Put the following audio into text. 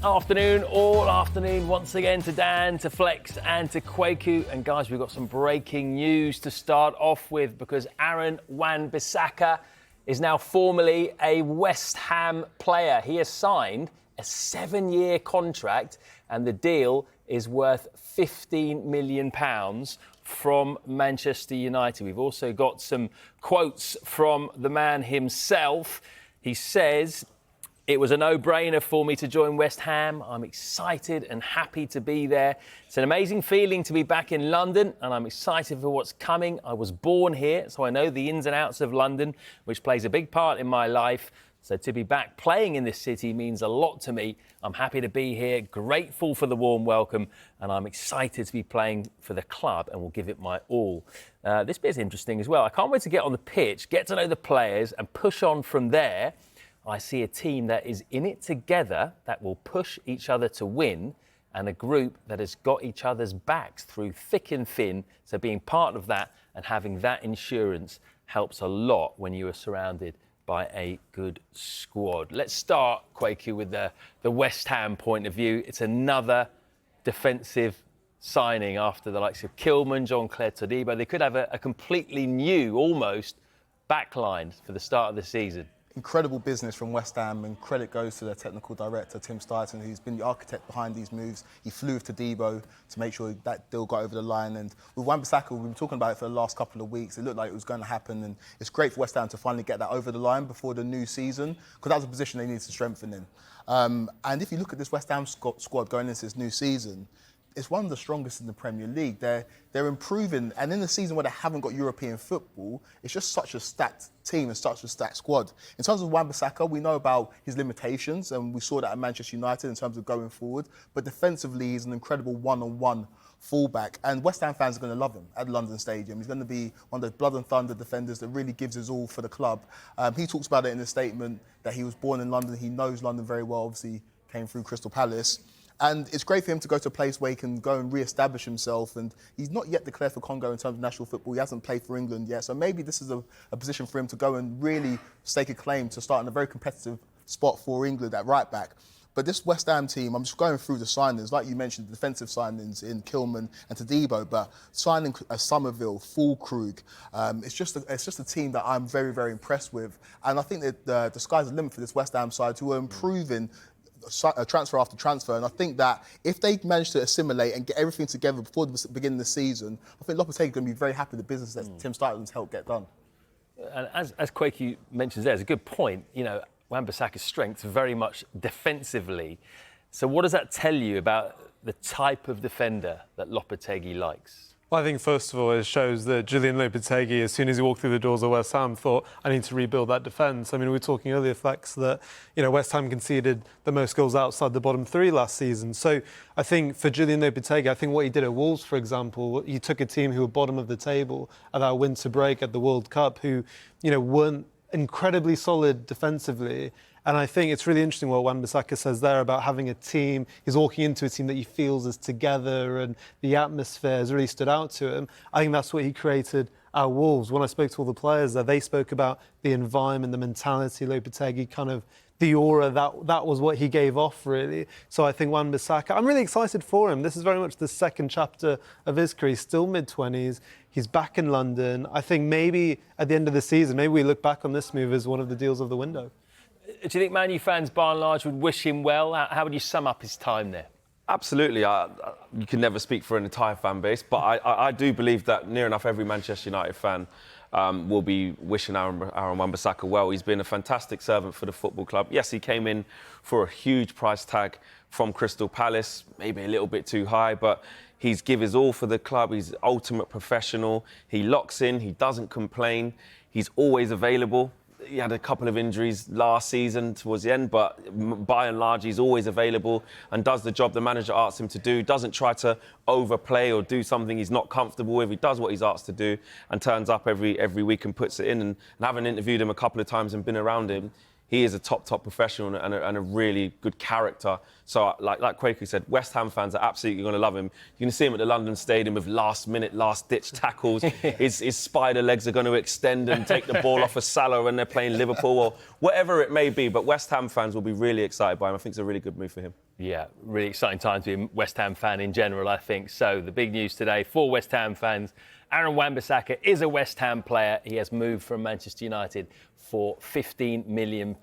afternoon, all afternoon, once again to Dan, to Flex and to Kwaku. And guys, we've got some breaking news to start off with because Aaron Wan-Bissaka is now formally a West Ham player. He has signed a 7-year contract and the deal is worth £15 million from Manchester United. We've also got some quotes from the man himself. He says, "It was a no-brainer for me to join West Ham. I'm excited and happy to be there. It's an amazing feeling to be back in London and I'm excited for what's coming. I was born here, so I know the ins and outs of London, which plays a big part in my life. So to be back playing in this city means a lot to me. I'm happy to be here, grateful for the warm welcome, and I'm excited to be playing for the club and will give it my all." This bit's interesting as well. I can't wait to get on the pitch, get to know the players and push on from there. I see a team that is in it together, that will push each other to win, and a group that has got each other's backs through thick and thin. So being part of that and having that insurance helps a lot when you are surrounded by a good squad. Let's start, Kwaku, with the West Ham point of view. It's another defensive signing after the likes of Kilman, Jean-Claire Todibo. They could have a completely new, almost, backline for the start of the season. Incredible business from West Ham, and credit goes to their technical director, Tim Stuyton, who's been the architect behind these moves. He flew with Todibo to make sure that deal got over the line. And with Wan-Bissaka, we've been talking about it for the last couple of weeks. It looked like it was going to happen, and it's great for West Ham to finally get that over the line before the new season, because that was a position they needed to strengthen in. And if you look at this West Ham squad going into this new season, it's one of the strongest in the Premier League. They're improving, and in the season where they haven't got European football, it's just such a stacked team and such a stacked squad. In terms of Wan-Bissaka, we know about his limitations, and we saw that at Manchester United in terms of going forward. But defensively, he's an incredible one-on-one fullback, and West Ham fans are going to love him at London Stadium. He's going to be one of those blood and thunder defenders that really gives his all for the club. He talks about it in a statement that he was born in London. He knows London very well. Obviously, came through Crystal Palace. And it's great for him to go to a place where he can go and re-establish himself. And he's not yet declared for Congo in terms of national football. He hasn't played for England yet. So maybe this is a position for him to go and really stake a claim to start in a very competitive spot for England at right back. But this West Ham team, I'm just going through the signings. Like you mentioned, the defensive signings in Kilman and Todibo, but signing a Somerville, Fulkrug, it's just a team that I'm very, very impressed with. And I think that the sky's the limit for this West Ham side, who are improving transfer after transfer, and I think that if they manage to assimilate and get everything together before the beginning of the season, I think Lopetegui is going to be very happy with the business that Tim Stuyton's helped get done. And as Kwaku mentions there, it's a good point. You know, Wan-Bissaka's strengths very much defensively. So what does that tell you about the type of defender that Lopetegui likes? Well, I think, first of all, it shows that Julian Lopetegui, as soon as he walked through the doors of West Ham, thought, I need to rebuild that defence. I mean, we were talking earlier, Flex, that, you know, West Ham conceded the most goals outside the bottom three last season. So I think for Julian Lopetegui, I think what he did at Wolves, for example, he took a team who were bottom of the table at that winter break at the World Cup, who, you know, weren't incredibly solid defensively. And I think it's really interesting what Wan-Bissaka says there about having a team. He's walking into a team that he feels is together, and the atmosphere has really stood out to him. I think that's what he created at Wolves. When I spoke to all the players there, they spoke about the environment, the mentality, Lopetegui, kind of the aura, that was what he gave off, really. So I think Wan-Bissaka, I'm really excited for him. This is very much the second chapter of his career. He's still mid-20s. He's back in London. I think maybe at the end of the season, maybe we look back on this move as one of the deals of the window. Do you think Man U fans, by and large, would wish him well? How would you sum up his time there? Absolutely. You can never speak for an entire fan base, but I do believe that near enough every Manchester United fan will be wishing Aaron Wan-Bissaka well. He's been a fantastic servant for the football club. Yes, he came in for a huge price tag from Crystal Palace, maybe a little bit too high, but he's give his all for the club. He's ultimate professional. He locks in. He doesn't complain. He's always available. He had a couple of injuries last season towards the end, but by and large, he's always available and does the job the manager asks him to do, doesn't try to overplay or do something he's not comfortable with. He does what he's asked to do and turns up every week and puts it in. And having interviewed him a couple of times and been around him, he is a top professional and a really good character. So, like Kwaku said, West Ham fans are absolutely going to love him. You're going to see him at the London Stadium with last-minute, last-ditch tackles. his spider legs are going to extend and take the ball off of Salah when they're playing Liverpool or whatever it may be. But West Ham fans will be really excited by him. I think it's a really good move for him. Yeah, really exciting time to be a West Ham fan in general, I think. So the big news today for West Ham fans, Aaron Wan-Bissaka is a West Ham player. He has moved from Manchester United for £15 million.